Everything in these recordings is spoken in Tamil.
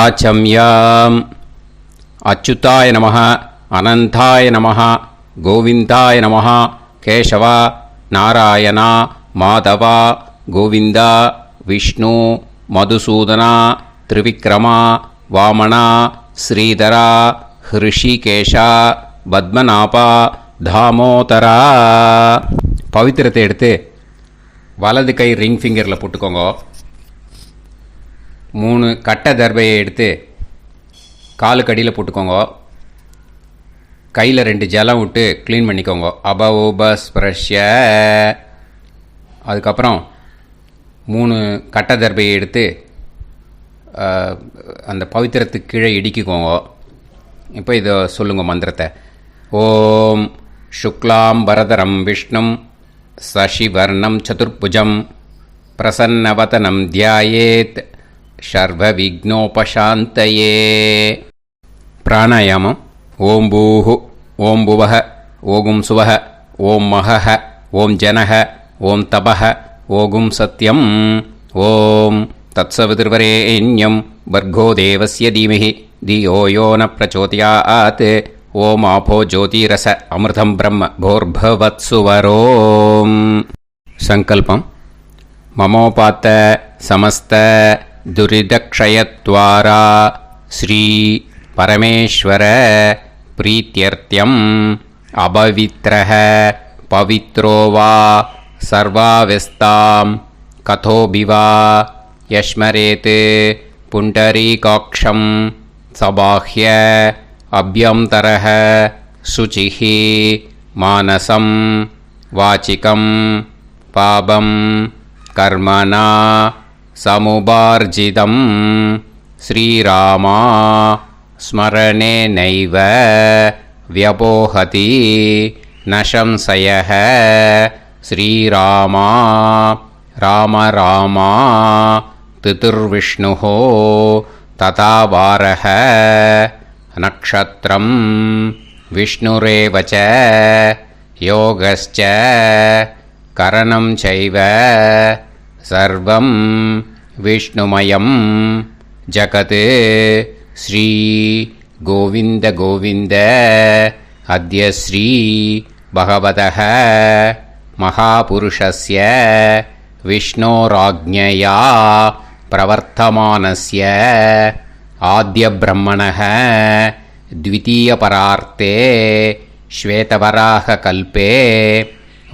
ஆச்சம்யாம். அச்சுதாய நமः, அனந்தாய நமः, கோவிந்தாய நமः, கேசவா, நாராயணா, மாதவா, கோவிந்தா, விஷ்ணு, மதுசூதனா, திரிவிக்ரமா, வாமனா, ஸ்ரீதரா, ஹிருஷிகேஷா, பத்மநாபா, தாமோதரா. பவித்திரத்தை எடுத்து வலது கை ரிங் ஃபிங்கரில் போட்டுக்கோங்க. 3 கட்டை தர்பையை எடுத்து காலுக்கடியில் போட்டுக்கோங்க. கையில் 2 ஜலம் விட்டு க்ளீன் பண்ணிக்கோங்க. அபவோபஸ்பிரஷ்ய. அதுக்கப்புறம் 3 கட்டை தர்பையை எடுத்து அந்த பவித்திரத்துக்கு கீழே இடிக்கிக்கோங்க. இப்போ இதை சொல்லுங்கள் மந்திரத்தை. ஓம் சுக்லாம் வரதரம் விஷ்ணும் சசிவர்ணம் சதுர்புஜம் பிரசன்னவதனம் தியாயேத் சர்வ விக்னோபசாந்தயே. பிராணாயாமம். ஓம் பூஹு, ஓம் புவஹ, ஓகும் சுவஹ, ஓம் மஹஹ, ஓம் ஜனஹ, ஓம் தபஹ, ஓகும் சத்யம். ஓம் தத்சவிதுர்வரேண்யம் பர்கோ தேவஸ்ய தீமஹி தியோ யோ ந பிரச்சோதயாத். ஓம் ஆபோ ஜோதிரச அமிர்தம் பிரம்ம போர்பவத்சுவரோம். சங்கல்பம். மமோபாத்த சமஸ்த துரிதக்ஷயத்வாரா ஸ்ரீ பரமேஸ்வர பிரீத்யர்த்தியம் அபவித்ரஹ பவித்ரோ வா சர்வாவஸ்தாம் கதோபிவா யஸ்மரேத் புண்டரீகாக்ஷம் சபாஹ்ய அப்யந்தரஹ சுசிஹ மானசம் வாசிகம் பாபம் கர்மணா சமுபார்ஜிதம் ஸ்ரீராமா ஸ்மரணேனைவ வ்யபோஹதி ந சம்சயः. ஸ்ரீராமா ராம ராமா திதிர்விஷ்ணுः ததா வாரः. நக்ஷத்ரம் விஷ்ணுரேவ ச யோகஸ்ச கரணம் சைவ சர்வம் விஷ்ணுமயம் ஜகத். ஸ்ரீ கோவிந்த கோவிந்த அத்ய ஸ்ரீ பகவதः மகாபுருஷஸ்ய விஷ்ணோராஜ்ஞயா பிரவர்த்தமானஸ்ய ஆத்ய பிரம்மணः த்விதீயபரார்த்தே ஸ்வேதவராக கல்பே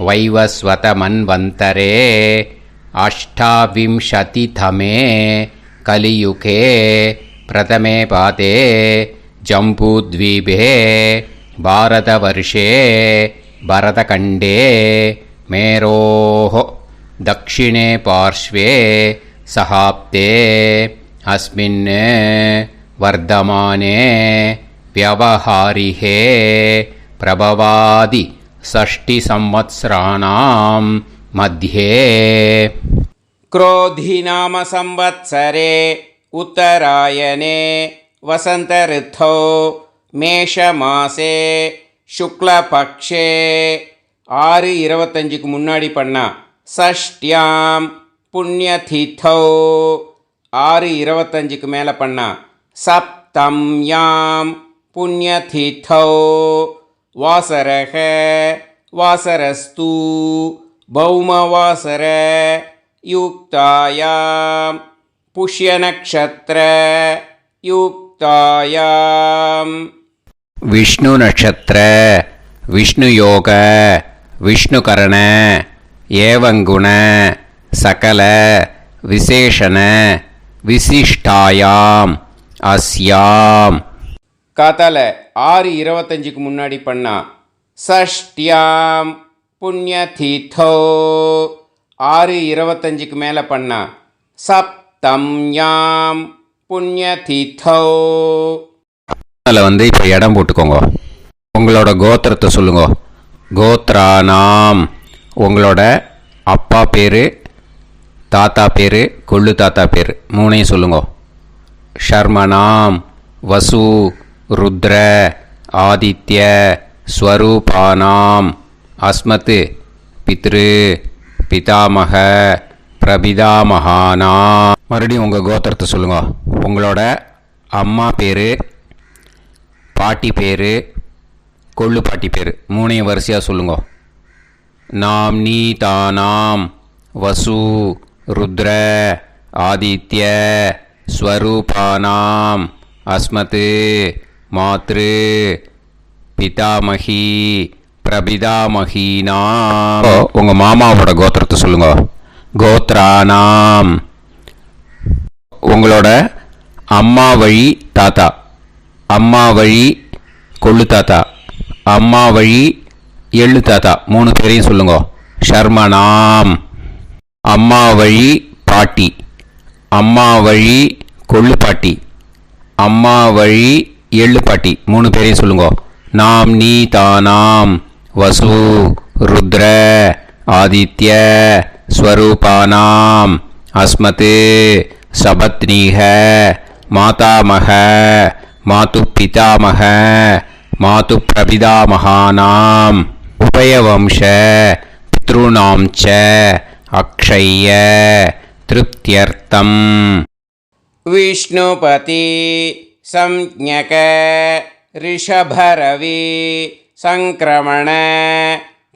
வைவஸ்வத மன்வந்தரே அஷ்டாவிம்சதிதமே கலியுகே பிரதமே பாதே ஜம்பூத்வீபே பாரதவர்ஷே பரதகண்டே மேரோः தக்ஷிணே பார்ஷ்வே சஹாப்தே அஸ்மின் வர்தமானே व्यवहारिहे प्रभवादि 6 संवत्सराणां मध्ये. क्रोधिनाम संवत्सरे उत्तरायणे वसंत ऋतौ மேஷமாசே சுக்லபக்ஷே 6:25க்கு முன்னாடி பண்ணா சஷ்டியாம் புண்ணியதிதௌ 6:25க்கு மேலே பண்ணா சப்தம்யாம் புண்ணியதிதௌ வாசரக வாசரஸ்து பௌமவாசர யுக்தாயாம் புஷ்யநக்ஷத்ர யுக்தாயாம். விஷ்ணு நட்சத்திர விஷ்ணு யோக விஷ்ணுகரண ஏவங்குண சகல விசேஷண விசிஷ்டாயாம் அஸ்யாம். காத்தால 6:25க்கு முன்னாடி பண்ணா சஷ்டியாம் புண்ணியதிதௌ 6:25க்கு மேலே பண்ணா சப்தம்யாம் புண்ணியதிதௌ. அதில் இப்போ இடம் போட்டுக்கோங்க. உங்களோட கோத்திரத்தை சொல்லுங்க. கோத்ரானாம் உங்களோட அப்பா பேர், தாத்தா பேர், கொள்ளு தாத்தா பேர் 3ஐயும் சொல்லுங்க. ஷர்மனாம் வசு ருத்ர ஆதித்ய ஸ்வரூபானாம் அஸ்மத் பித்ரு பிதாமக பிரபிதாமகானா. மறுபடியும் உங்கள் கோத்திரத்தை சொல்லுங்க. உங்களோட அம்மா பேர், பாட்டி பேர், கொள்ளு பாட்டி பேர் மூணையும் வரிசையாக சொல்லுங்க. நாம் நீ தானாம் வசு ருத்ர ஆதித்ய ஸ்வரூபானாம் அஸ்மத் மாத்ரு பிதாமகி பிரபிதாமகீனாம். உங்கள் மாமாவோட கோத்திரத்தை சொல்லுங்க. கோத்ரானாம். உங்களோட அம்மா வழி தாத்தா, அம்மா வழி கொள்ளு தாத்தா, அம்மா வழி எள்ளு தாத்தா மூணு பேரையும் சொல்லுங்க. ஷர்மனாம். அம்மா வழி பாட்டி, அம்மா வழி கொள்ளு பாட்டி, அம்மா வழி எள்ளு பாட்டி மூணு பேரையும் சொல்லுங்க. நாம் நீ தானாம் வசு ருத்ர ஆதித்ய ஸ்வரூபானாம் அஸ்மத் சபத்னீஹ மாதாமக மாது பிதாமக மாது பிரபிதாமகானாம் உபயவம்ச பித்ருணாம் ச அக்ஷய்ய திருப்தியர்த்தம். விஷ்ணுபதி சம்ஞக ரிஷபரவி சங்கிரமண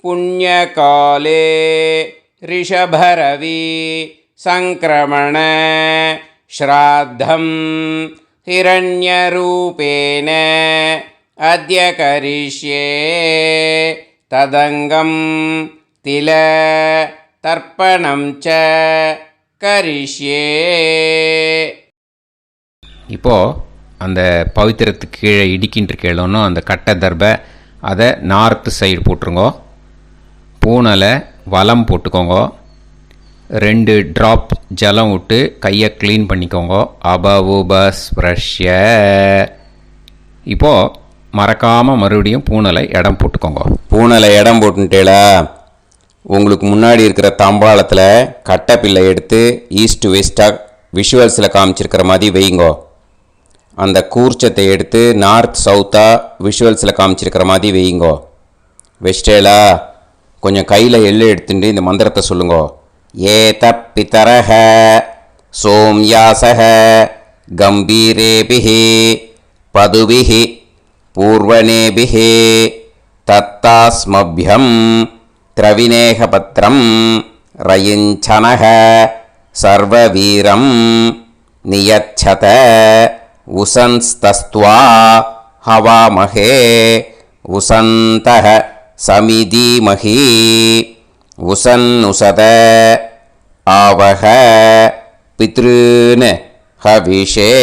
புண்ணியகாலே ரிஷபரவி சங்கிரமண ஸ்ராத்தம் ஹிரண்யரூபேன அத்ய கரிஷ்யே ததங்கம் தில தர்ப்பணம் ச கரிஷ்யே. இப்போது அந்த பவித்திரத்துக்கு கீழே இடிக்கின்ற கேளோன்னு அந்த கட்டை தர்பை அதை நார்த்து சைடு போட்டுருங்கோ. பூனலை வலம் போட்டுக்கோங்க. 2 ட்ராப் ஜலம் விட்டு கையை க்ளீன் பண்ணிக்கோங்க. அபவுபஸ்ப்ரஷ்ய. இப்போது மறக்காமல் மறுபடியும் பூனலை இடம் போட்டுக்கோங்க. பூனலை இடம் போட்டுட்டேளா, உங்களுக்கு முன்னாடி இருக்கிற தாம்பாளத்தில் கட்டை பிள்ளை எடுத்து ஈஸ்ட் வெஸ்டாக விஷுவல்ஸில் காமிச்சிருக்கிற மாதிரி வைங்கோ. அந்த கூர்ச்சத்தை எடுத்து நார்த் சவுத்தாக விஷுவல்ஸில் காமிச்சிருக்கிற மாதிரி வைங்கோ. வெஸ்டேலா கொஞ்சம் கையில் எள்ளு எடுத்துட்டு இந்த மந்திரத்தை சொல்லுங்கோ. ஏத பிதரஹ சோம்யாசஹ கம்பீரேபிஹி பதுபிஹி பூர்வணேபிஹி தத்தாஸ்மப்யம் திரவிநேகபத்ரம் ரயிஞ்சனஹ சர்வவீரம் நியச்சத உசன்ஸ்தஸ்த்வா ஹவாமஹே உசந்தஹ சமிதீமஹி உசன்னுசத ஆவஹ பித்ருன் ஹவிஷே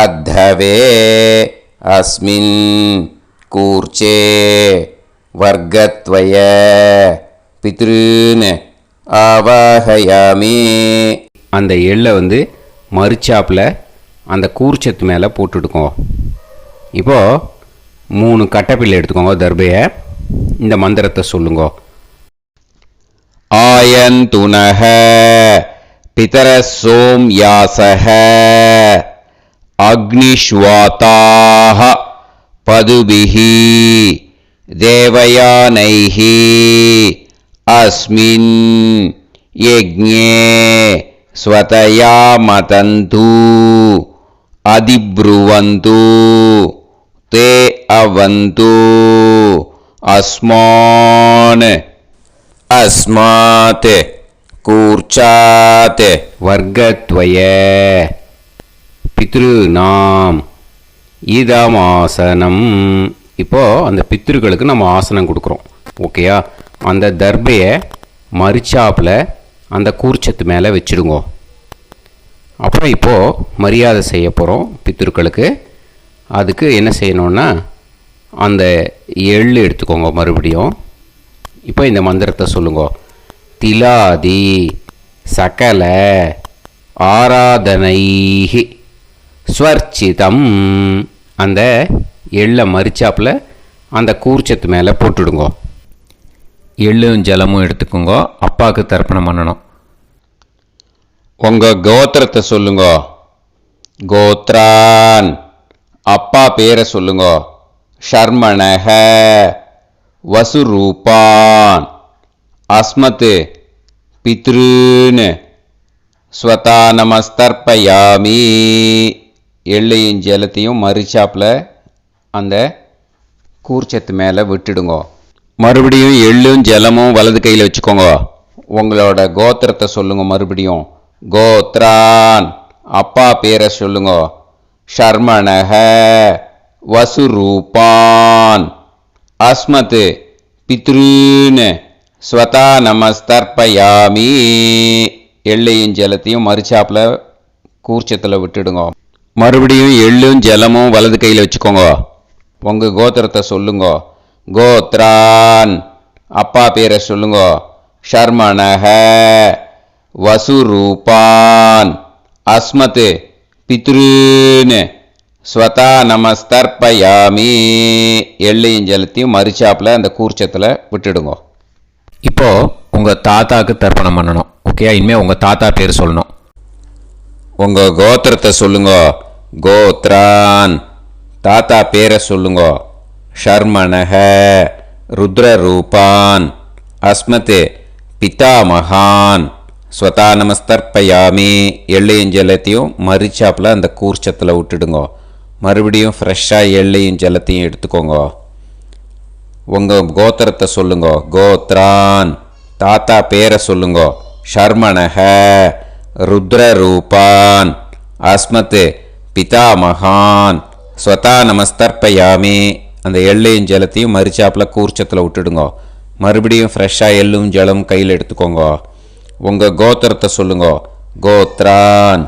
அத்தவே அஸ்மின் கூர்ச்சே வர்க்கத்வய பித்ருன் ஆவாஹயாமி. அந்த எள்ளை மறுச்சாப்பில் அந்த கூர்ச்சத்து மேலே போட்டுடுக்கோங்க. இப்போது 3 கட்டைப்பிள்ளை எடுத்துக்கோங்க. தர்பையை இந்த மந்திரத்தை சொல்லுங்க. ஆயந்துனஹ பிதர சோம்யாசஹ அக்னிஷ்வாதாஹ பதுபிஹி தேவயானைஹி அஸ்மின் யஜ்ஞே ஸ்வதயா மதந்து அதிப்ருவந்து தே அவது அஸ்மான் அஸ்மாத் கூர்ச்சாத் வர்க்கத்வய பித்ருநாம் இதமாசனம். இப்போது அந்த பித்ருக்களுக்கு நம்ம ஆசனம் கொடுக்குறோம். ஓகேயா? அந்த தர்பையை மறுச்சாப்பில் அந்த கூர்ச்சத்து மேலே வச்சுடுங்கோ. அப்புறம் இப்போது மரியாதை செய்ய போகிறோம் பித்ருக்களுக்கு. அதுக்கு என்ன செய்யணுன்னா அந்த எள்ளு எடுத்துக்கோங்க. மறுபடியும் இப்போ இந்த மந்திரத்தை சொல்லுங்க. திலாதி சகல ஆராதனைஹி ஸ்வர்ச்சிதம். அந்த எள்ளை மரிச்சாப்பில் அந்த கூர்ச்சத்து மேலே போட்டுடுங்கோ. எள்ளும் ஜலமும் எடுத்துக்கோங்க. அப்பாவுக்கு தர்ப்பணம் பண்ணணும். உங்கள் கோத்திரத்தை சொல்லுங்க. கோத்ரான். அப்பா பேரை சொல்லுங்க. ஷர்மணஹ வசுரூபான் அஸ்மத் பித்ருன் ஸ்வதா நமஸ்தர்ப்பயாமி. எள்ளையும் ஜலத்தையும் மறிச்சாப்பில் அந்த கூர்ச்சத்து மேலே விட்டுடுங்க. மறுபடியும் எள்ளும் ஜலமும் வலது கையில் வச்சுக்கோங்க. உங்களோட கோத்திரத்தை சொல்லுங்க. மறுபடியும் கோத்ரான், அப்பா பேரை சொல்லுங்க. ஷர்மணஹ, வசுரூபான், அஸ்மத், பித்ருன்னு, ஸ்வதா நமஸ்தர்ப்பயாமி. எள்ளையும் ஜலத்தையும் மறிச்சாப்பில் கூர்ச்சத்தில் விட்டுடுங்க. மறுபடியும் எள்ளும் ஜலமும் வலது கையில் வச்சுக்கோங்க. உங்கள் கோத்திரத்தை சொல்லுங்க. கோத்ரான், அப்பா பேரை சொல்லுங்க. ஷர்மணஹ, வசுரூபான், அஸ்மத், பித்ருன்னு, ஸ்வதா நமஸ்தர்ப்பயாமி. எள்ளையும் ஜலத்தையும் மறிச்சாப்பில் அந்த கூர்ச்சத்தில் விட்டுடுங்க. இப்போது உங்கள் தாத்தாவுக்கு தர்ப்பணம் பண்ணணும். ஓகே, இனிமேல் உங்கள் தாத்தா பேர் சொல்லணும். உங்கள் கோத்திரத்தை சொல்லுங்க. கோத்ரான், தாத்தா பேரை சொல்லுங்க. ஷர்மணஹ, ருத்ரரூபான், அஸ்மத், பிதாமகான், ஸ்வதா நமஸ்தர்ப்பயாமி. எள்ளையும் ஜலத்தையும் மறிச்சாப்பில் அந்த கூர்ச்சத்தில் விட்டுடுங்க. மறுபடியும் ஃப்ரெஷ்ஷாக எள்ளையும் ஜலத்தையும் எடுத்துக்கோங்க. உங்கள் கோத்திரத்தை சொல்லுங்க. கோத்ரான், தாத்தா பேரை சொல்லுங்க. ஷர்மணஹ, ருத்ரரூபான், அஸ்மத், பிதாமகான், ஸ்வதா நமஸ்தர்ப்பயாமி. அந்த எள்ளையும் ஜலத்தையும் மறிச்சாப்பில் கூர்ச்சத்தில் விட்டுடுங்க. மறுபடியும் ஃப்ரெஷ்ஷாக எள்ளும் ஜலம் கையில் எடுத்துக்கோங்க. உங்கள் கோத்திரத்தை சொல்லுங்க. கோத்ரான்,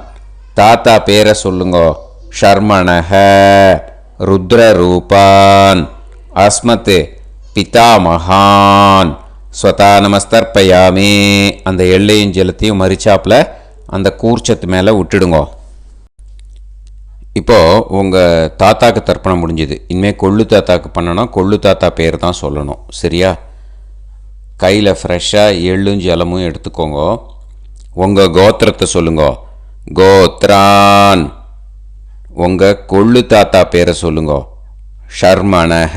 தாத்தா பேரை சொல்லுங்க. ஷர்மணஹ, ருத்ரரூபான், அஸ்மத், பிதாமகான், ஸ்வதா நமஸ்தர்ப்பயாமி. அந்த எள்ளையும் ஜலத்தையும் மறிச்சாப்பில் அந்த கூர்ச்சத்து மேலே விட்டுடுங்க. இப்போது உங்கள் தாத்தாக்கு தர்ப்பணம் முடிஞ்சுது. இனிமேல் கொள்ளு தாத்தாக்கு பண்ணணும். கொள்ளு தாத்தா பேர் தான் சொல்லணும். சரியா? கையில் ஃப்ரெஷ்ஷாக எள்ளும் ஜலமும் எடுத்துக்கோங்க. உங்கள் கோத்திரத்தை சொல்லுங்க. கோத்ரான், உங்கள் கொள்ளு தாத்தா பேரை சொல்லுங்க. ஷர்மணஹ,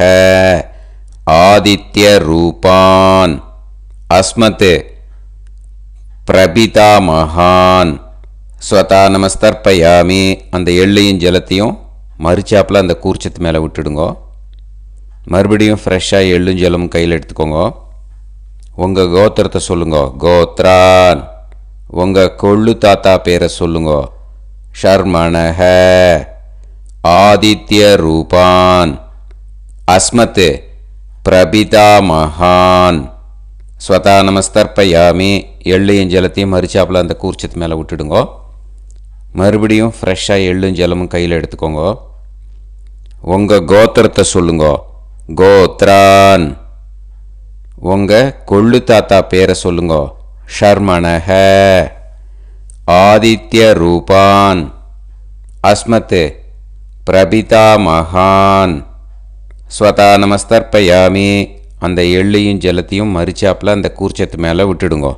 ஆதித்ய ரூபான், அஸ்மத், பிரபிதாமகான், ஸ்வதா நமஸ்தர்ப்பயாமி. அந்த எள்ளையும் ஜலத்தையும் மறிச்சாப்பில் அந்த கூர்ச்சத்து மேலே விட்டுடுங்க. மறுபடியும் ஃப்ரெஷ்ஷாக எள்ளும் ஜலமும் கையில் எடுத்துக்கோங்க. உங்கள் கோத்திரத்தை சொல்லுங்க. கோத்ரான், உங்கள் கொள்ளு தாத்தா பேரை சொல்லுங்க. ஷர்மணஹ, ஆதித்ய ரூபான், அஸ்மத், பிரபிதாமகான், ஸ்வதா நமஸ்தர்ப்பயாமி. எள்ளையும் ஜலத்தையும் மறிச்சாப்பில் அந்த கூர்ச்சத்து மேலே விட்டுடுங்க. மறுபடியும் ஃப்ரெஷ்ஷாக எள்ளும் ஜலமும் கையில் எடுத்துக்கோங்க. உங்கள் கோத்திரத்தை சொல்லுங்க. கோத்ரான், உங்கள் கொள்ளு தாத்தா பேரை சொல்லுங்க. ஷர்மணஹ, ஆதித்ய ரூபான், அஸ்மத், பிரபிதாமகான், ஸ்வதா நமஸ்தர்ப்பயாமி. அந்த எள்ளையும் ஜலத்தையும் மறிச்சாப்பில் அந்த கூர்ச்சத்து மேலே விட்டுடுங்க.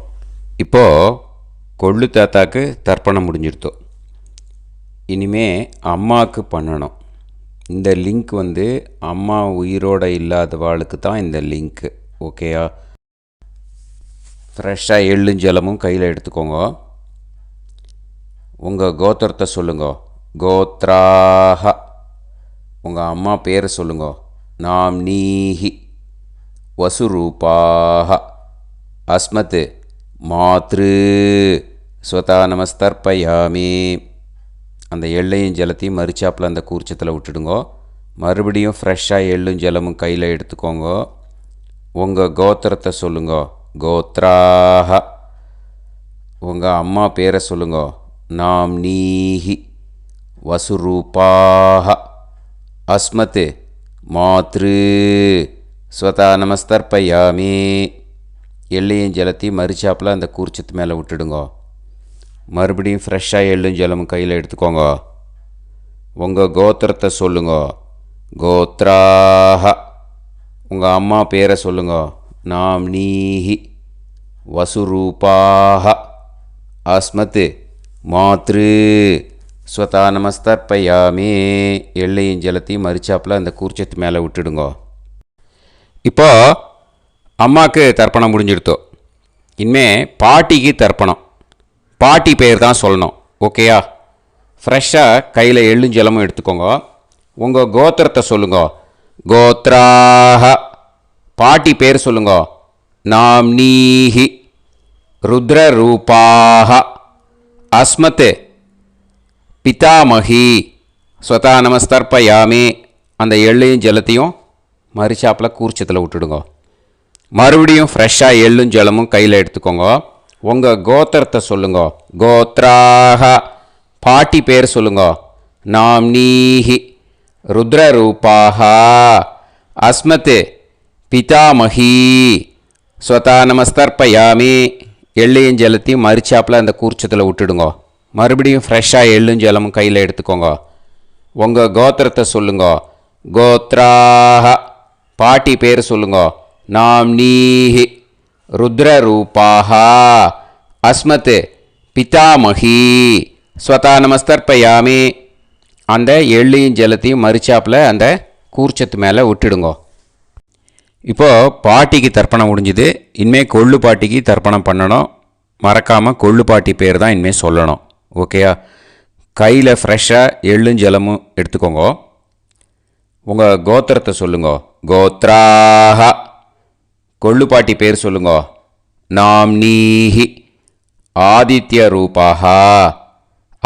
இப்போது கொள்ளு தாத்தாக்கு தர்ப்பணம் முடிஞ்சிடுத்தோம். இனிமே அம்மாவுக்கு பண்ணணும். இந்த லிங்க் அம்மா உயிரோடு இல்லாதவாளுக்கு தான் இந்த லிங்க்கு. ஓகேயா? ஃப்ரெஷ்ஷாக எள்ளும் ஜலமும் கையில் எடுத்துக்கோங்க. உங்கள் கோத்திரத்தை சொல்லுங்க. கோத்ராஹ, உங்கள் அம்மா பேரை சொல்லுங்க. நாம்னீஹி, வசுரூபாஹ, அஸ்மத், மாத்ரு, ஸ்வதா நமஸ்தர்ப்பயாமி. அந்த எள்ளையும் ஜலத்தையும் மறிச்சாப்பில் அந்த கூர்ச்சத்தில் விட்டுடுங்க. மறுபடியும் ஃப்ரெஷ்ஷாக எள்ளும் ஜலமும் கையில் எடுத்துக்கோங்க. உங்கள் கோத்திரத்தை சொல்லுங்க. கோத்ராஹ, உங்கள் அம்மா பேரை சொல்லுங்க. நாம்னீஹி, வசுரூபாஹ, அஸ்மத், மாத்ரு, ஸ்வதா நமஸ்தர்ப்பயாமி. எள்ளையும் ஜலத்தையும் மறிச்சாப்பில் அந்த கூர்ச்சத்து மேலே விட்டுடுங்க. மறுபடியும் ஃப்ரெஷ்ஷாக எள்ளும் ஜலமும் கையில் எடுத்துக்கோங்க. உங்கள் கோத்திரத்தை சொல்லுங்க. கோத்ராஹ, உங்கள் அம்மா பேரை சொல்லுங்க. நாம்னீஹி, வசுரூபாஹ, அஸ்மத், மாத்ரு, ஸ்வதா நமஸ்தர்ப்பயாமி. எள்ளையும் ஜலத்தையும் மறிச்சாப்பில் அந்த கூர்ச்சத்து மேலே விட்டுடுங்க. இப்போ அம்மாவுக்கு தர்ப்பணம் முடிஞ்சிடுத்தோம். இனிமே பாட்டிக்கு தர்ப்பணம். பாட்டி பேர் தான் சொல்லணும். ஓகேயா? ஃப்ரெஷ்ஷாக கையில் எள்ளும் ஜலமும் எடுத்துக்கோங்க. உங்கள் கோத்திரத்தை சொல்லுங்க. கோத்ராஹ. பாட்டி பேர் சொல்லுங்க. நாம்னீஹி. ருத்ரரூபாஹ. அஸ்மத் பிதாமகி. ஸ்வதா நமஸ்தர்ப்பயாமி. அந்த எள்ளையும் ஜலத்தையும் மறுச்சாப்பில் கூர்ச்சத்தில் விட்டுடுங்க. மறுபடியும் ஃப்ரெஷ்ஷாக எள்ளும் ஜலமும் கையில் எடுத்துக்கோங்க. உங்கள் கோத்திரத்தை சொல்லுங்க. கோத்ராஹ. பாட்டி பேர் சொல்லுங்க. நாம்னீஹி. ருத்ரரூபாஹ. அஸ்மத் பிதாமகி. ஸ்வதா நமஸ்தர்ப்பயாமி. எள்ளையும் ஜலத்தையும் மறுச்சாப்பில் அந்த கூர்ச்சத்தில் விட்டுடுங்க. மறுபடியும் ஃப்ரெஷ்ஷாக எள்ளும் ஜலமும் கையில் எடுத்துக்கோங்க. உங்கள் கோத்திரத்தை சொல்லுங்க. கோத்ராஹ. பாட்டி பேர் சொல்லுங்க. நாம்னீஹி. ருத்ரரூபாஹ. அஸ்மத் பிதாமகி. ஸ்வதா நமஸ்தர்ப்பயாமி. அந்த எள்ளையும் ஜலத்தையும் மறுச்சாப்பில் அந்த கூர்ச்சத்து மேலே விட்டுடுங்க. இப்போது பாட்டிக்கு தர்ப்பணம் முடிஞ்சுது. இனிமேல் கொள்ளு பாட்டிக்கு தர்ப்பணம் பண்ணணும். மறக்காமல் கொள்ளு பாட்டி பேர் தான் இனிமேல் சொல்லணும். ஓகேயா? கையில் ஃப்ரெஷ்ஷாக எள்ளும் ஜலமும் எடுத்துக்கோங்க. உங்கள் கோத்திரத்தை சொல்லுங்க. கோத்ராஹ. கொள்ளு பாட்டி பேர் சொல்லுங்க. நாம்னீஹி. ஆதித்ய ரூபாஹ.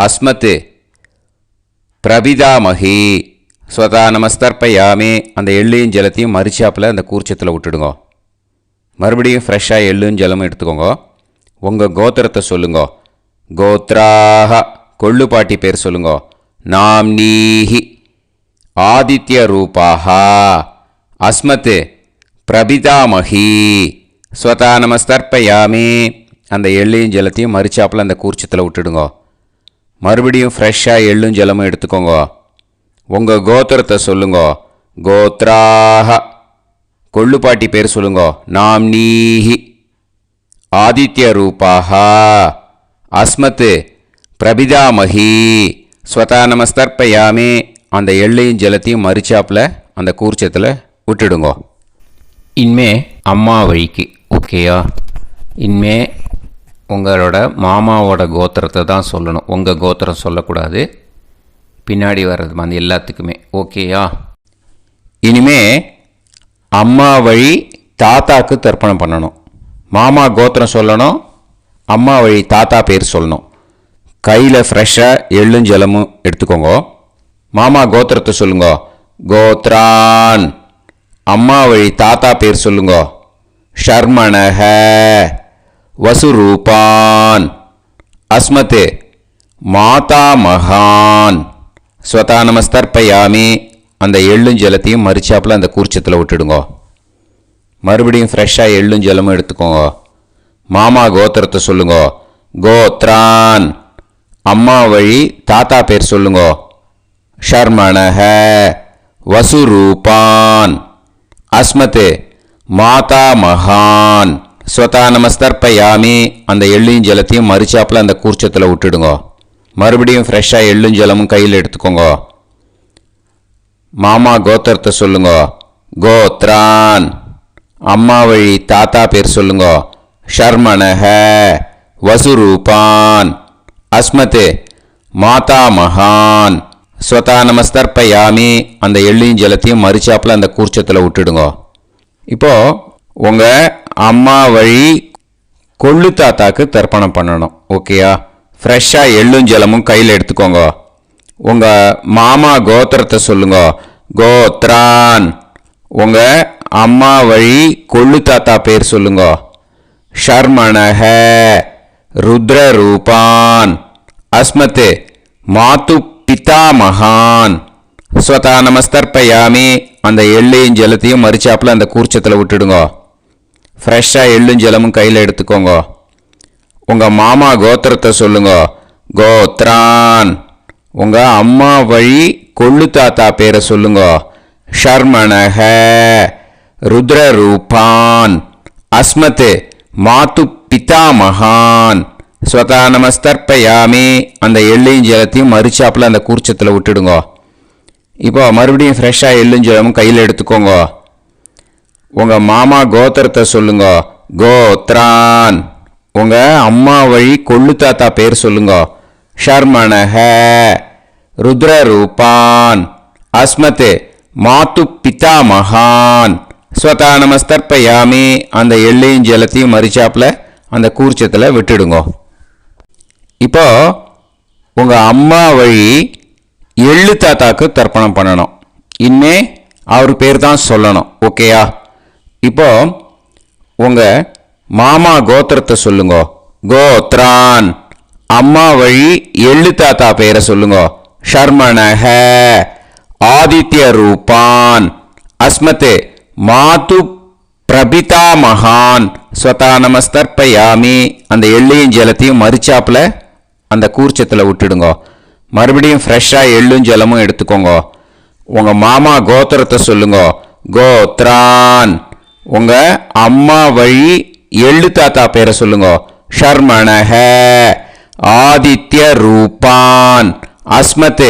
அஸ்மத் பிரபிதாமகி. ஸ்வதா நமஸ்தர்ப்பயாமி. அந்த எள்ளையும் ஜலத்தையும் மறுச்சாப்பில் அந்த கூர்ச்சத்தில் விட்டுடுங்க. மறுபடியும் ஃப்ரெஷ்ஷாக எள்ளும் ஜலமும் எடுத்துக்கோங்க. உங்கள் கோத்திரத்தை சொல்லுங்க. கோத்ராஹ. கொள்ளு பாட்டி பேர் சொல்லுங்க. நாம்னீஹி. ஆதித்ய ரூபாஹ. அஸ்மத் பிரபிதாமகி. ஸ்வதா நமஸ்தர்ப்பயாமி. அந்த எள்ளையும் ஜலத்தையும் மறுச்சாப்பில் அந்த கூர்ச்சத்தில் விட்டுடுங்க. மறுபடியும் ஃப்ரெஷ்ஷாக எள்ளும் ஜலமும் எடுத்துக்கோங்க. உங்கள் கோத்திரத்தை சொல்லுங்க. கோத்ராஹ. கொள்ளு பாட்டி பேர் சொல்லுங்க. நாம்னீஹி. ஆதித்ய ரூபாஹ. அஸ்மத் பிரபிதாமகி. ஸ்வதா நமஸ்தர்ப்பயாமி. அந்த எள்ளையும் ஜலத்தையும் மறுச்சாப்பில் அந்த கூர்ச்சத்தில் விட்டுடுங்க. இனிமே அம்மா வழிக்கு. ஓகேயா? இனிமே உங்களோட மாமாவோட கோத்திரத்தை தான் சொல்லணும். உங்கள் கோத்திரம் சொல்லக்கூடாது. பின்னாடி வர்றது வந்து எல்லாத்துக்குமே. ஓகேயா? இனிமே அம்மா வழி தாத்தாக்கு தர்ப்பணம் பண்ணணும். மாமா கோத்திரம் சொல்லணும். அம்மா வழி தாத்தா பேர் சொல்லணும். கையில் ஃப்ரெஷ்ஷாக எள்ளும் ஜலமும் எடுத்துக்கோங்க. மாமா கோத்திரத்தை சொல்லுங்க. கோத்ரான். அம்மா வழி தாத்தா பேர் சொல்லுங்க. ஷர்மணஹ. வசுரூபான். அஸ்மத் மாதா மகான். ஸ்வதா நமஸ்தர்ப்பயாமி. அந்த எள்ளும் ஜலத்தையும் மறுச்சாப்பில் அந்த கூர்ச்சத்தில் விட்டுடுங்க. மறுபடியும் ஃப்ரெஷ்ஷாக எள்ளும் ஜலமும் எடுத்துக்கோங்க. மாமா கோத்திரத்தை சொல்லுங்க. கோத்ரான். அம்மா வழி தாத்தா பேர் சொல்லுங்க. ஷர்மணஹ. வசுரூபான். அஸ்மத் மாதா மகான். ஸ்வதா நமஸ்தர்ப்பயாமி. அந்த எள்ளையும் ஜலத்தையும் மறுச்சாப்பில் அந்த கூர்ச்சத்தில் விட்டுடுங்க. மறுபடியும் ஃப்ரெஷ்ஷாக எள்ளும் ஜலமும் கையில் எடுத்துக்கோங்க. மாமா கோத்திரத்தை சொல்லுங்க. கோத்ரான். அம்மா வழி தாத்தா பேர் சொல்லுங்க. ஷர்மணஹ. வசுரூபான். அஸ்மத் மாதா மகான். ஸ்வதா நமஸ்தர்ப்பயாமி. அந்த எள்ளையும் ஜலத்தையும் மறுச்சாப்பில் அந்த கூர்ச்சத்தில் விட்டுடுங்க. இப்போது உங்கள் அம்மா வழி கொள்ளு தாத்தாக்கு தர்ப்பணம் பண்ணணும். ஓகேயா? ஃப்ரெஷ்ஷாக எள்ளும் ஜலமும் கையில் எடுத்துக்கோங்க. உங்கள் மாமா கோத்திரத்தை சொல்லுங்க. கோத்ரான். உங்கள் அம்மா வழி கொள்ளு தாத்தா பேர் சொல்லுங்க. ஷர்மணஹ. ருத்ரரூபான். அஸ்மத் மாது பிதாமகான். ஸ்வதா நமஸ்தர்ப்பயாமி. அந்த எள்ளையும் ஜலத்தையும் மறுச்சாப்பில் அந்த கூர்ச்சத்தில் விட்டுடுங்க. ஃப்ரெஷ்ஷாக எள்ளும் ஜலமும் கையில் எடுத்துக்கோங்க. உங்கள் மாமா கோத்திரத்தை சொல்லுங்க. கோத்ரான். உங்கள் அம்மா வழி கொள்ளு தாத்தா பேரை சொல்லுங்க. ஷர்மணஹ. ருத்ரரூபான். அஸ்மத் மாது பிதாமகான். ஸ்வதா நமஸ்தர்ப்பயாமி. அந்த எள்ளையும் ஜலத்தையும் மறுச்சாப்பில் அந்த கூர்ச்சத்தில் விட்டுடுங்க. இப்போ மறுபடியும் ஃப்ரெஷ்ஷாக எள்ளும் ஜலமும் கையில் எடுத்துக்கோங்க. உங்கள் மாமா கோத்திரத்தை சொல்லுங்க. கோத்ரான். உங்கள் அம்மா வழி கொள்ளு தாத்தா பேர் சொல்லுங்க. ஷர்மணஹ ருத்ரரூபான் அஸ்மத் மாத்து பிதாமகான் ஸ்வதா நமஸ்தர்ப்பயாமி. அந்த எள்ளையும் ஜலத்தையும் மரிச்சாப்பில் அந்த கூர்ச்சத்தில் விட்டுடுங்கோ. இப்போ உங்கள் அம்மா வழி எள்ளு தாத்தாக்கு தர்ப்பணம் பண்ணணும். இனிமே அவர் பேர் தான் சொல்லணும். ஓகேயா? இப்போ உங்கள் மாமா கோத்திரத்தை சொல்லுங்க. கோத்ரான். அம்மா வழி எள்ளு தாத்தா பேரை சொல்லுங்க. ஷர்மணஹ ஆதித்ய ரூபான் அஸ்மத் மாது பிரபிதாமகான் ஸ்வதா நமஸ்தர்ப்பயாமி. அந்த எள்ளையும் ஜலத்தையும் மரிச்சாப்பில் அந்த கூர்ச்சத்தில் விட்டுடுங்க. மறுபடியும் ஃப்ரெஷ்ஷாக எள்ளும் ஜலமும் எடுத்துக்கோங்க. உங்கள் மாமா கோத்திரத்தை சொல்லுங்க. கோத்ரான். உங்கள் அம்மா வழி எள்ளு தாத்தா பேரை சொல்லுங்க. ஷர்மணஹ ஆதித்ய ரூபான் அஸ்மத்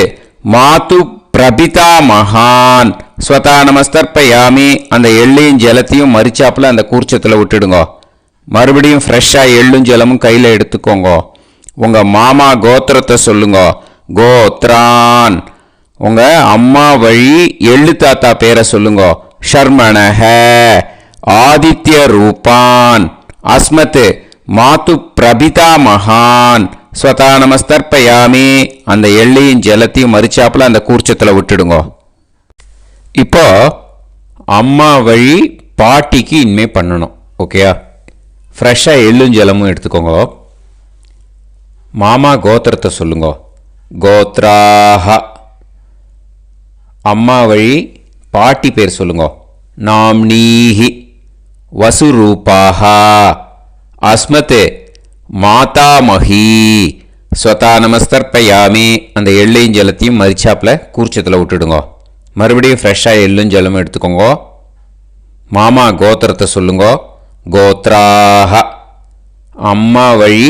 மாது பிரபிதாமகான் ஸ்வதா நமஸ்தர்ப்பயாமி. அந்த எள்ளையும் ஜலத்தையும் மரிச்சாப்பில் அந்த கூர்ச்சத்தில் விட்டுடுங்க. மறுபடியும் ஃப்ரெஷ்ஷாக எள்ளும் ஜலமும் கையில் எடுத்துக்கோங்க. உங்கள் மாமா கோத்திரத்தை சொல்லுங்க. கோத்ரான். உங்கள் அம்மா வழி எள்ளு தாத்தா பேரை சொல்லுங்க. ஷர்மணஹ ஆதித்ய ரூபான் அஸ்மத் மாது பிரபிதாமகான் ஸ்வதா நமஸ்தர்ப்பயாமி. அந்த எள்ளையும் ஜலத்தையும் மரிச்சாப்பில் அந்த கூர்ச்சத்தில் விட்டுடுங்க. இப்போ அம்மா வழி பாட்டிக்கு இனிமே பண்ணணும். ஓகேயா? ஃப்ரெஷ்ஷாக எள்ளும் ஜலமும் எடுத்துக்கோங்க. மாமா கோத்திரத்தை சொல்லுங்க. கோத்ராஹ. அம்மா வழி பாட்டி பேர் சொல்லுங்க. நாம்னீஹி வசுரூபாஹ அஸ்மத் மாதாமஹி ஸ்வதா நமஸ்தர்ப்பயாமி. அந்த எள்ளையும் ஜலத்தையும் மரிச்சாப்பில் கூர்ச்சத்தில் விட்டுடுங்க. மறுபடியும் ஃப்ரெஷ்ஷாக எள்ளும் ஜலமும் எடுத்துக்கோங்க. மாமா கோத்திரத்தை சொல்லுங்க. கோத்ராஹ. அம்மா வழி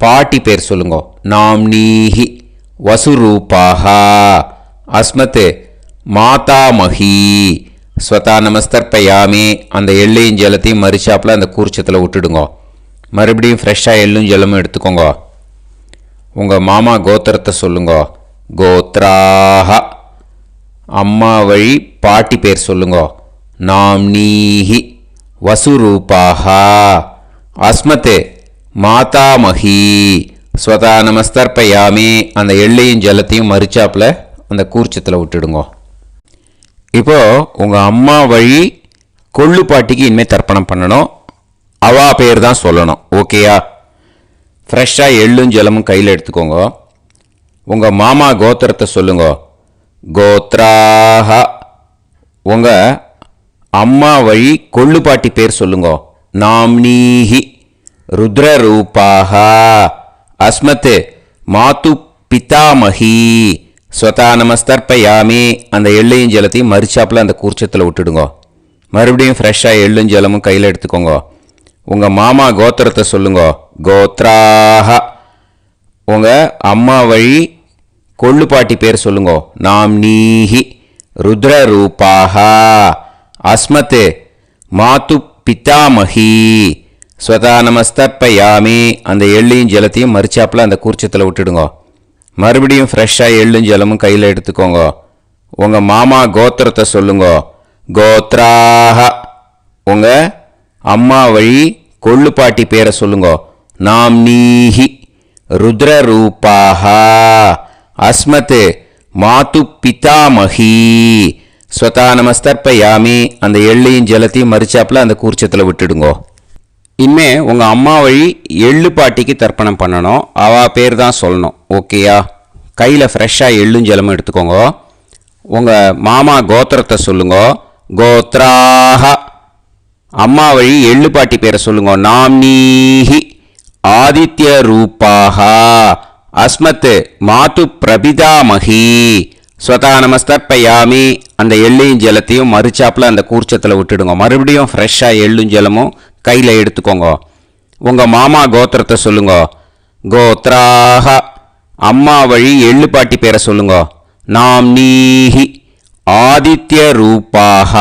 பாட்டி பேர் சொல்லுங்க. நாம்னீஹி வசுரூபாஹ அஸ்மத் மாதாமஹி ஸ்வதா நமஸ்தர்ப்பயாமி. அந்த எள்ளையும் ஜலத்தையும் மரிச்சாப்பில் அந்த கூர்ச்சத்தில் விட்டுடுங்க. மறுபடியும் ஃப்ரெஷ்ஷாக எள்ளும் ஜலமும் எடுத்துக்கோங்க. உங்கள் மாமா கோத்திரத்தை சொல்லுங்க. கோத்ராஹ. அம்மா வழி பாட்டி பேர் சொல்லுங்க. நாம்னீஹி வசுரூபாஹ அஸ்மத் மாதாமஹி ஸ்வதா நமஸ்தர்ப்பயாமி. அந்த எள்ளையும் ஜலத்தையும் மரிச்சாப்பில் அந்த கூர்ச்சத்தில் விட்டுடுங்க. இப்போ உங்கள் அம்மா வழி கொள்ளு பாட்டிக்கு இனிமேல் தர்ப்பணம் பண்ணணும். அவா பேர் தான் சொல்லணும். ஓகேயா? ஃப்ரெஷ்ஷாக எள்ளும் ஜலமும் கையில் எடுத்துக்கோங்க. உங்கள் மாமா கோத்திரத்தை சொல்லுங்க. கோத்ராஹ. உங்கள் அம்மா வழி கொள்ளு பாட்டி பேர் சொல்லுங்க. நாம்னீஹி ருத்ரரூபாஹ அஸ்மத் மாது பிதாமஹி ஸ்வதா நமஸ்தர்ப்பயாமி. அந்த எள்ளையும் ஜலத்தையும் மரிச்சாப்பில் அந்த கூர்ச்சத்தில் விட்டுடுங்க. மறுபடியும் ஃப்ரெஷ்ஷாக எள்ளும் ஜலமும் கையில் எடுத்துக்கோங்க. உங்கள் மாமா கோத்திரத்தை சொல்லுங்க. கோத்ராஹ. உங்கள் அம்மா வழி கொள்ளு பாட்டி பேர் சொல்லுங்க. நாம்னீஹி ருத்ரரூபாஹ அஸ்மத் மாது பிதாமஹி ஸ்வதா நமஸ்தர்ப்பயாமி. அந்த எள்ளையும் ஜலத்தையும் மரிச்சாப்பில் அந்த கூர்ச்சத்தில் விட்டுடுங்க. மறுபடியும் ஃப்ரெஷ்ஷாக எள்ளும் ஜலமும் கையில் எடுத்துக்கோங்க. உங்கள் மாமா கோத்திரத்தை சொல்லுங்க. கோத்ராஹ. உங்கள் அம்மா வழி கொள்ளு பாட்டி பேரை சொல்லுங்க. நாம்னீஹி ருத்ரரூபாஹ அஸ்மத் மாது பிதாமஹி ஸ்வதா நமஸ்தர்ப்பயாமி. அந்த எள்ளையும் ஜலத்தையும் மரிச்சாப்பில் அந்த கூர்ச்சத்தில் விட்டுடுங்க. இனிமே உங்கள் அம்மா வழி எள்ளு பாட்டிக்கு தர்ப்பணம் பண்ணணும். அவள் பேர் தான் சொல்லணும். ஓகேயா? கையில் ஃப்ரெஷ்ஷாக எள்ளும் ஜலமும் எடுத்துக்கோங்க. உங்கள் மாமா கோத்திரத்தை சொல்லுங்க. கோத்ராஹ. அம்மா வழி எள்ளு பாட்டி பேரை சொல்லுங்க. நாம்னீஹி ஆதித்ய ரூபாஹ அஸ்மத் மாது பிரபிதாமஹி ஸ்வதா நமஸ்தர்ப்பயாமி. அந்த எள்ளையும் ஜலத்தையும் மரிச்சாப்பில் அந்த கூர்ச்சத்தில் விட்டுடுங்க. மறுபடியும் ஃப்ரெஷ்ஷாக எள்ளும் ஜலமும் கையில் எடுத்துக்கோங்க. உங்கள் மாமா கோத்திரத்தை சொல்லுங்க. கோத்ராஹ. அம்மா வழி எள்ளு பாட்டி பேரை சொல்லுங்க. நாம்னீஹி ஆதித்ய ரூபாஹ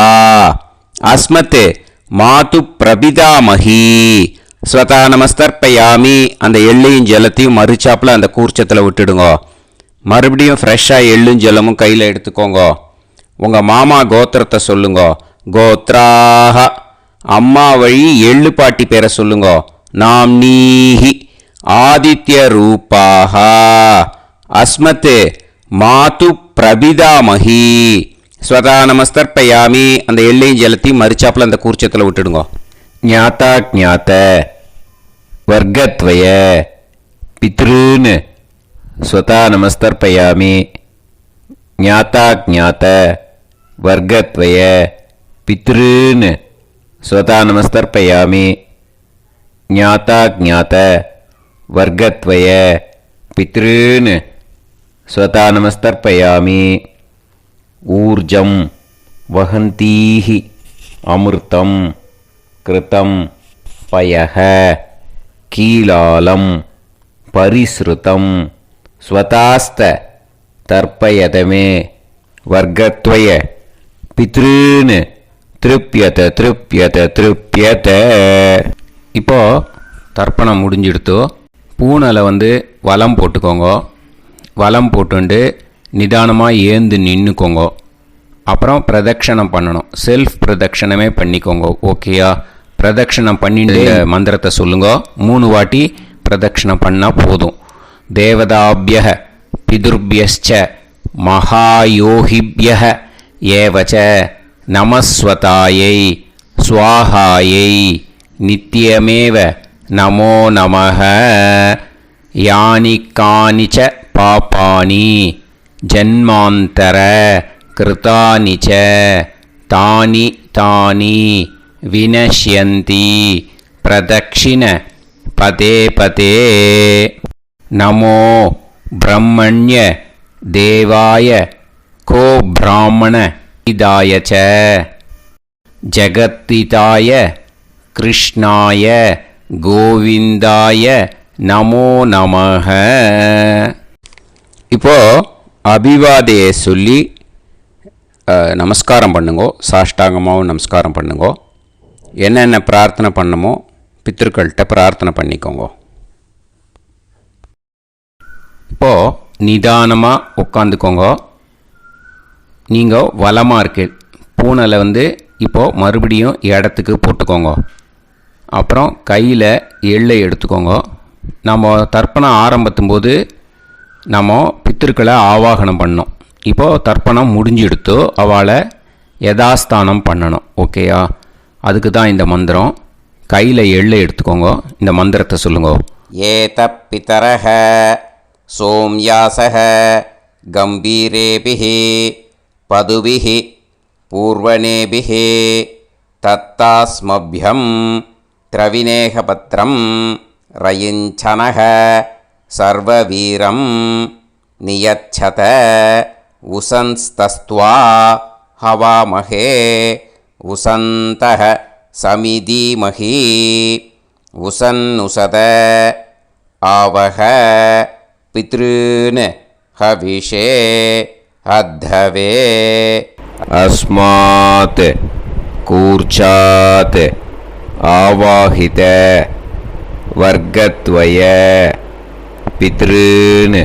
அஸ்மத் மாது பிரபிதாமஹி ஸ்வதா நமஸ்தர்ப்பயாமி. அந்த எள்ளையும் ஜலத்தையும் மறுச்சாப்பில் அந்த கூர்ச்சத்தில் விட்டுடுங்க. மறுபடியும் ஃப்ரெஷ்ஷாக எள்ளும் ஜலமும் கையில் எடுத்துக்கோங்க. உங்கள் மாமா கோத்திரத்தை சொல்லுங்க. கோத்ராக. அம்மா வழி எள்ளு பாட்டி பேரை சொல்லுங்க. நாம் நீஹி ஆதித்ய ரூபாக அஸ்மத் மாது பிரபிதாமஹி. ஸ்வதா நமஸ்தர்ப்பயாமி. அந்த எள்ளையும் ஜலத்தையும் மறுச்சாப்பில் அந்த கூர்ச்சத்தில் விட்டுடுங்க. ஞாத்தா ஜாத்த வர்க்கத்வய பித்ருன் ஸ்வதா நமஸ்தர்ப்பயாமி. ஞாத்தா ஜாத்த வர்க்கத்வய பித்ருன் ஸ்வதா நமஸ்தர்ப்பயாமி. ஞாத்தா ஜாத்த வர்க்கத்வய பித்ருன் ஸ்வதா நமஸ்தர்ப்பயாமி. ஊர்ஜம் வஹந்தீஹி அமிர்தம் கிருதம் பயஹ கீலாலம் பரிஸ்ருதம் ஸ்வதாஸ்த தர்ப்பயதமே வர்க்கத்வய பித்ருன் திருப்யத திருப்யத திருப்யத. இப்போ தர்ப்பணம் முடிஞ்சிடுத்தோ. பூனலை வலம் போட்டுக்கோங்க. வலம் போட்டுண்டு நிதானமாக ஏந்து நின்றுக்கோங்க. அப்புறம் பிரதட்சணம் பண்ணணும். செல்ஃப் பிரதட்சணமே பண்ணிக்கோங்க. ஓகேயா? பிரதட்சணம் பண்ணிட்டு மந்திரத்தை சொல்லுங்க. 3 வாட்டி பிரதட்சணம் பண்ணால் போதும். தேவதாபிய பிதுர்பியச்ச மகாயோகிபிய ஏவச்ச நமஸ்வதாயை ஸ்வாஹாயை நித்யமேவ நமோ நமஹ. யானி கானிச்ச பாபானி ஜன்மாந்தர கிருதானி ச தானி தானி வினஷ்யந்தி பிரதக்ஷிண பதே பதே. நமோ பிரம்மண்ய தேவாய கோ பிராமண இதாய ச ஜகத்திதாய கிருஷ்ணாய கோவிந்தாய நமோ நமஹ. இப்போ அபிவாதையை சொல்லி நமஸ்காரம் பண்ணுங்கோ. சாஷ்டாங்கமாகவும் நமஸ்காரம் பண்ணுங்கோ. என்னென்ன பிரார்த்தனை பண்ணமோ பித்திருக்கள்கிட்ட பிரார்த்தனை பண்ணிக்கோங்க. இப்போது நிதானமாக உட்காந்துக்கோங்க. நீங்கள் வலமாக இருக்கு பூனலை இப்போது மறுபடியும் இடத்துக்கு போட்டுக்கோங்க. அப்புறம் கையில் எள்ளை எடுத்துக்கோங்க. நம்ம தர்ப்பணம் ஆரம்பத்தும் போது நம்ம பித்திருக்களை ஆவாகனம் பண்ணோம். இப்போது தர்ப்பணம் முடிஞ்செடுத்தோ அவளை யதாஸ்தானம் பண்ணணும். ஓகேயா? அதுக்கு தான் இந்த மந்திரம். கையில் எள்ளை எடுத்துக்கோங்க. இந்த மந்திரத்தை சொல்லுங்க. ஏத பிதரஹ சோம்யாசஹ கம்பீரேபிஹி பதுபிஹி பூர்வணேபிஹி தத்தாஸ்மப்யம் திரவிநேகபத்ரம் ரயிஞ்சனஹ சர்வவீரம் நியச்சத உசன்ஸ்தஸ்த்வா ஹவாமஹே உசந்தஹ சமிதீமஹி உசன்னுசத ஆவஹ பித்ருன் ஹவிஷே அத்தவே. அஸ்மாத் கூர்ச்சாத் ஆவாஹித வர்க்கத்வய பித்ருன்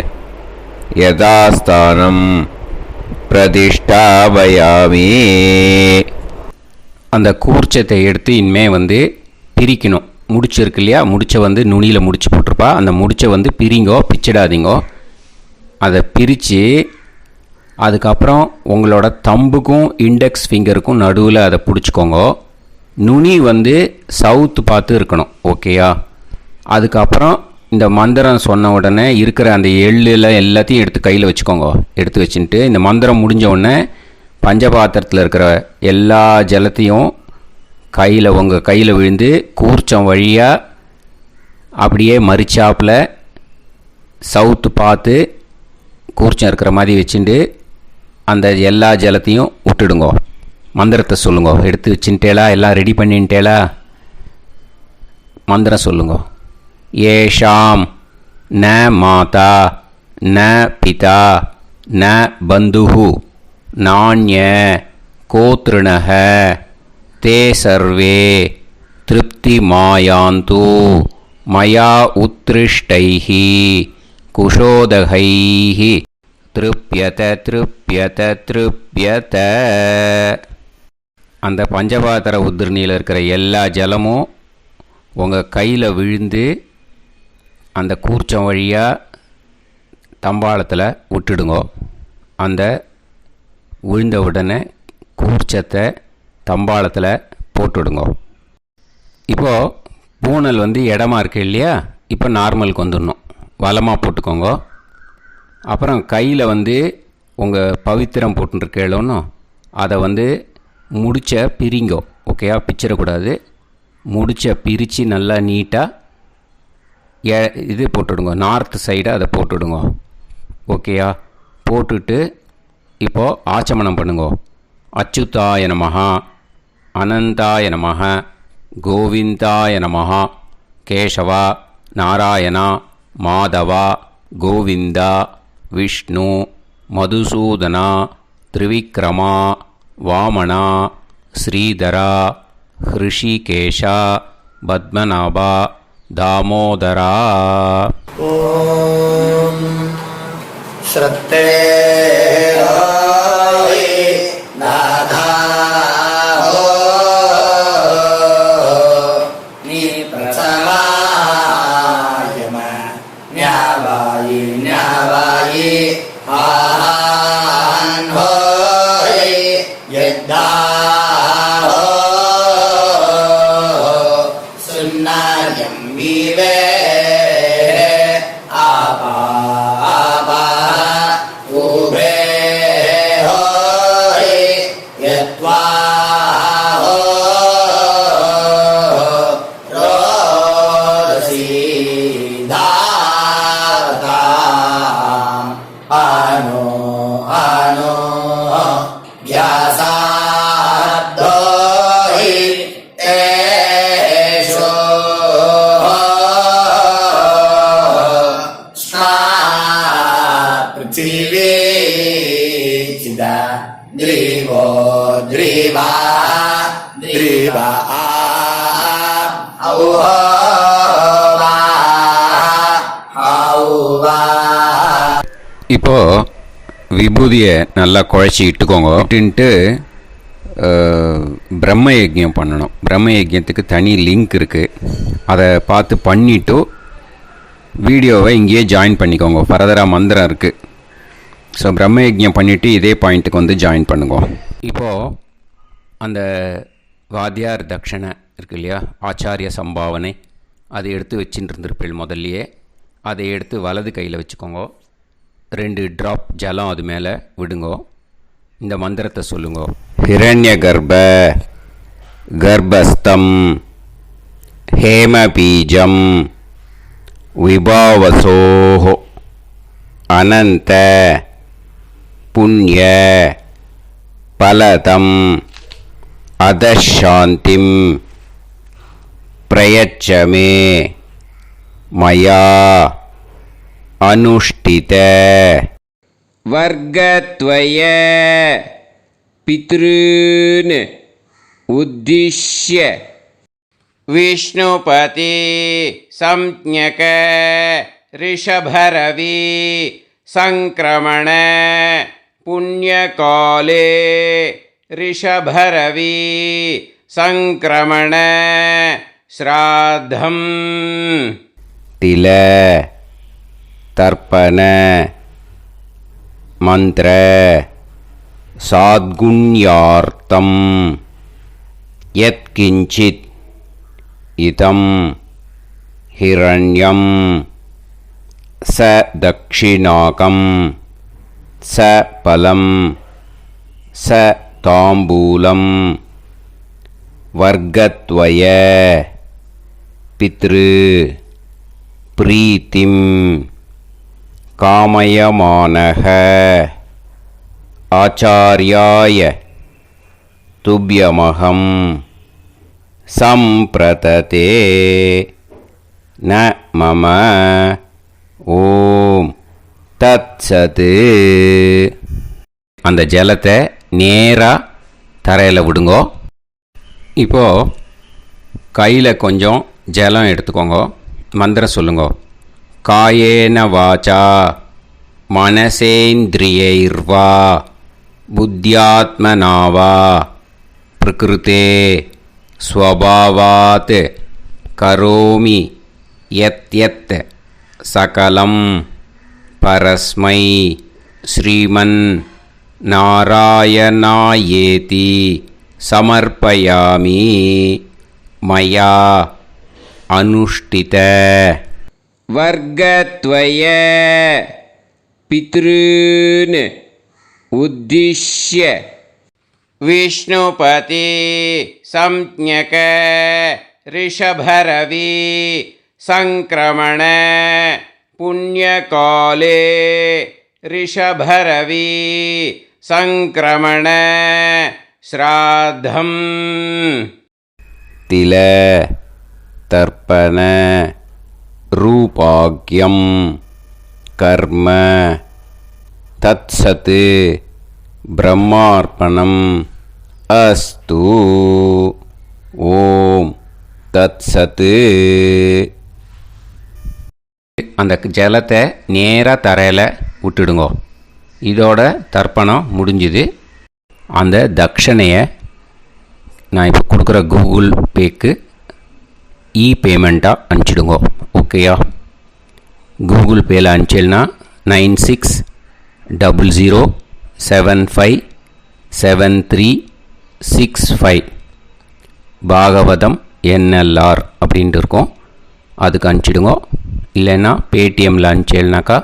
யதாஸ்தானம் பிரதிஷ்டாபயாமி. அந்த கூர்ச்சத்தை எடுத்து இனிமே பிரிக்கணும். முடிச்சு இருக்கு இல்லையா? முடிச்சை நுனியில் முடிச்சு போட்டிருப்பா. அந்த முடிச்சை பிரிங்கோ, பிச்சிடாதீங்கோ. அதை பிரித்து அதுக்கப்புறம் உங்களோட தம்புக்கும் இண்டெக்ஸ் ஃபிங்கருக்கும் நடுவில் அதை பிடிச்சிக்கோங்க. நுனி சவுத்து பார்த்து இருக்கணும். ஓகேயா? அதுக்கப்புறம் இந்த மந்திரம் சொன்ன உடனே இருக்கிற அந்த எள்ளில் எல்லாத்தையும் எடுத்து கையில் வச்சுக்கோங்க. எடுத்து வச்சுட்டு இந்த மந்திரம் முடிஞ்ச உடனே பஞ்சபாத்திரத்தில் இருக்கிற எல்லா ஜலத்தையும் உங்கள் கையில் விழுந்து கூர்ச்சம் வழியாக அப்படியே மறிச்சாப்பில் சவுத்து பார்த்து கூர்ச்சம் இருக்கிற மாதிரி வச்சுட்டு அந்த எல்லா ஜலத்தையும் விட்டுடுங்க. மந்திரத்தை சொல்லுங்க. எடுத்து வச்சுட்டேலா? எல்லாம் ரெடி பண்ணிட்டேலா? மந்திரம் சொல்லுங்க. ஏஷாம் ந மாதா ந பிதா ந பந்துஹு நாண்ய கோத்ருணஹ தே சர்வே திருப்திமாயாந்து மயா உத்ருஷ்டைः குஷோதகைः திருப்யத திருப்யத திருப்யத. அந்த பஞ்சபாத்திர உதிரணியில் இருக்கிற எல்லா ஜலமும் உங்கள் கையில் விழுந்து அந்த கூர்ச்சம் வழியாக தம்பாளத்தில் விட்டுடுங்க. அந்த விழுந்த உடனே கூர்ச்சத்தை தம்பாளத்தில் போட்டுவிடுங்க. இப்போது பூனல் இடமா இருக்கு இல்லையா, இப்போ நார்மலுக்கு வந்துடணும். வலமாக போட்டுக்கோங்க. அப்புறம் கையில் உங்கள் பவித்திரம் போட்டுருக்கேளோன்னு அதை முடிச்ச பிரிங்கோ. ஓகேயா, பிச்சிடக்கூடாது. முடிச்ச பிரித்து நல்லா நீட்டாக இது போட்டுவிடுங்க. நார்த் சைடை அதை போட்டுவிடுங்க. ஓகேயா, போட்டுட்டு இப்போது ஆச்சமனம் பண்ணுங்க. அச்சுதாய நமஹ, அனந்தாய நமஹ, கோவிந்தாய நமஹ, கேசவா, நாராயணா, மாதவா, கோவிந்தா, விஷ்ணு, மதுசூதனா, திரிவிக்ரமா, வாமனா, ஸ்ரீதரா, ஹிருஷிகேஷா, பத்மநாபா, தாமோதரா. ஓம் ஸ்ரத்தே நாதா நீ பிரசமாயம ஞாவாயி ஞாவாயி ஆஹான் ஹோய் யத்தா சுன்னாயம் மீவே ஆபா ஆபா உபே ஹோய் யத்வா ரோதசி தாதாம் ஆனோ ஆனோ வ்யாசாப்தோஹி தேஷோ ஸ்மா பிருத்திவி சித த்ரிவோ த்ரிவா த்ரிவா ஔவா ஔவா. இப்போது விபூதியை நல்லா குழச்சி இட்டுக்கோங்க. இட்டுன்ட்டு பிரம்ம யஜ்யம் பண்ணணும். பிரம்ம யஜ்யத்துக்கு தனி லிங்க் இருக்குது. அதை பார்த்து பண்ணிவிட்டு வீடியோவை இங்கேயே ஜாயின் பண்ணிக்கோங்க. ஃபர்தராக மந்திரம் இருக்குது. ஸோ பிரம்ம யஜ்யம் பண்ணிவிட்டு இதே பாயிண்ட்டுக்கு ஜாயின் பண்ணுங்க. இப்போது அந்த வாத்தியார் தட்சணை இருக்கு இல்லையா, ஆச்சாரிய சம்பாவனை, அதை எடுத்து வச்சுட்டு இருந்திருப்பேன் முதல்லையே. அதை எடுத்து வலது கையில் வச்சுக்கோங்க. 2 ட்ராப் ஜலம் அது மேலே விடுங்கோ. இந்த மந்திரத்தை சொல்லுங்க. ஹிரண்ய கர்ப்ப கர்ப்பஸ்தம் ஹேமபீஜம் விபாவசோஹோ அனந்த புண்ணிய பலதம் அதசாந்திம் பிரயச்சமே மயா அனுஷ்டித வர்க்கத்வய பித்ருன் உத்திஷ்ய விஷ்ணுபதி சம்ஞக ரிஷபரவி சங்கிரமண புண்ணியகாலே ரிஷபரவி சங்கிரமண ஸ்ராத்தம் தில தர்ப்பண மந்திர சாத்குண்யார்த்தம் யத்கிஞ்சித் இதம் ஹிரண்யம் ச தக்ஷிணாகம் ச பலம் ச தாம்பூலம் வர்க்கத்வய பித்ரு பிரீத்திம் காமயமானஹ ஆச்சார்யாய துப்யமகம் சம்பிரததே ந மம ஓம் தத்சது. அந்த ஜலத்தை நேராக தரையில் விடுங்கோ. இப்போது கையில் கொஞ்சம் ஜலம் எடுத்துக்கோங்க. மந்திரம் சொல்லுங்க. காயேன வாச்சா மனசேந்திரியைர்வா புத்தியாத்மனாவா பிரகிருதே ஸ்வபாவாத் கரோமி யத் யத் சகலம் பரஸ்மை ஸ்ரீமன் நாராயணாயேதி சமர்ப்பயாமி மயா அனுஷ்டித வர்க்கத்வய பித்ருன் உத்திஷ்ய விஷ்ணுபதி சம்ஞக ரிஷபரவி சங்கிரமண புண்ணியகாலே ரிஷபரவி சங்கிரமண ஸ்ராத்தம் தில தர்ப்பண ரூபாக்யம் கர்ம தத்சத் பிரம்மார்ப்பணம் அஸ்து. ஓம் தத்சத். அந்த ஜலத்தை நேராக தரையில் விட்டுடுங்க. இதோட தர்ப்பணம் முடிஞ்சுது. அந்த தட்சணையை நான் இப்போ கொடுக்குற கூகுள் பேக்கு பேமெண்ட்டாக அனுப்பிச்சிடுங்க. ஓகேயா? கூகுள் பேயில் அனுப்பிச்சில்னா 9600757365 பாகவதம் NLR அப்படின்ட்டு இருக்கோம். அதுக்கு அனுப்பிச்சிடுங்க. இல்லைன்னா பேடிஎம்மில் அனுப்பிச்சில்னாக்கா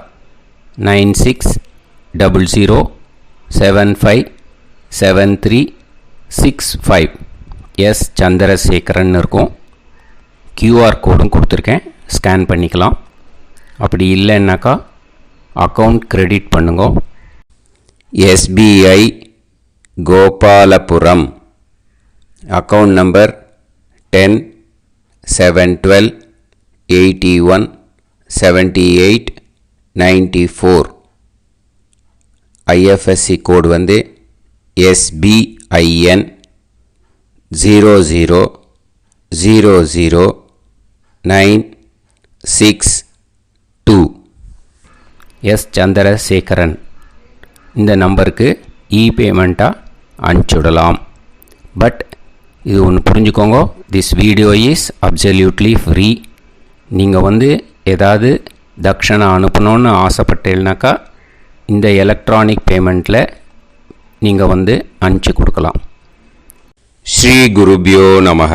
9600757365 எஸ் சந்திரசேகரன் இருக்கும். QR கோடும் கொடுத்துருக்கேன், ஸ்கேன் பண்ணிக்கலாம். அப்படி இல்லைன்னாக்கா அக்கௌண்ட் கிரெடிட் பண்ணுங்க. SBI Gopalapuram account number 10-7-12-81-78-94. IFSC கோடு வந்து SBIN 0000962. எஸ் சந்திரசேகரன் இந்த நம்பருக்கு பேமெண்ட்டாக அனுப்பிச்சுடலாம். பட் இது ஒன்று புரிஞ்சுக்கோங்க, this video is absolutely free. நீங்கள் வந்து ஏதாவது தட்சணை அனுப்பணுன்னு ஆசைப்பட்டீங்கனாக்கா இந்த எலக்ட்ரானிக் பேமெண்ட்டில் நீங்கள் வந்து அனுப்பிச்சி கொடுக்கலாம். ஸ்ரீ குருபியோ நமக.